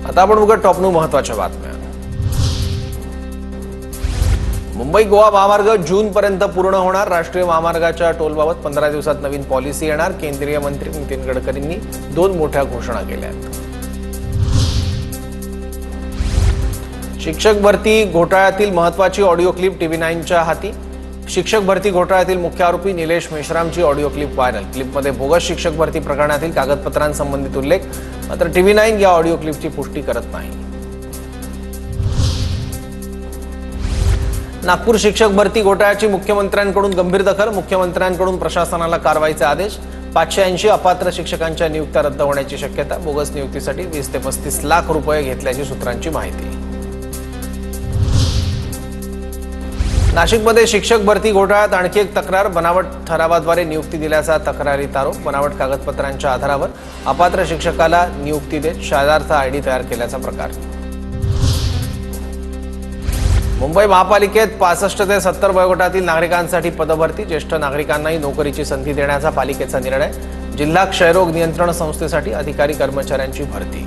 आता आपण बघूया टॉप 9 महत्त्वाच्या बातम्या। मुंबई गोवा महामार्ग जून पर्यंत पूर्ण होणार। राष्ट्रीय महामार्गाच्या टोलबाबत 15 दिवसात नवीन पॉलिसी येणार। केंद्रीय मंत्री नितीन गडकरींनी 2 मोठ्या घोषणा केल्या आहेत। शिक्षक भरती घोटाळ्यातील महत्त्वाची ऑडिओ क्लिप TV9च्या हाती। शिक्षक भरती घोटाळ्यातील मुख्य आरोपी निलेश मेश्रामची ऑडिओ क्लिप व्हायरल। क्लिपमध्ये बोगस शिक्षक भरती प्रकरणातील कागदपत्रांसंबंधित उल्लेख, मात्र TV9 या ऑडिओ क्लिपची पुष्टी करत नाही। नागपूर शिक्षक भरती घोटाळ्याची मुख्यमंत्र्यांकडून गंभीर दखल। मुख्यमंत्र्यांकडून प्रशासनाला कारवाईचे आदेश। 580 अपात्र शिक्षकांच्या नियुक्त्या रद्द होण्याची शक्यता। बोगस नियुक्तीसाठी 20 ते 35 लाख रुपये घेतल्याची सूत्रांची माहिती। नाशिकमध्ये शिक्षक भरती घोटाळ्यात आणखी एक तक्रार। बनावट ठरावाद्वारे नियुक्ती दिल्याचा तक्रारीत आरोप। बनावट कागदपत्रांच्या आधारावर अपात्र शिक्षकाला नियुक्ती देत शेजारचा आयडी तयार केल्याचा प्रकार। मुंबई महापालिकेत 65 ते 70 वयोगटातील नागरिकांसाठी पदभरती। ज्येष्ठ नागरिकांनाही नोकरीची संधी देण्याचा पालिकेचा निर्णय। जिल्हा क्षयरोग नियंत्रण संस्थेसाठी अधिकारी कर्मचाऱ्यांची भरती।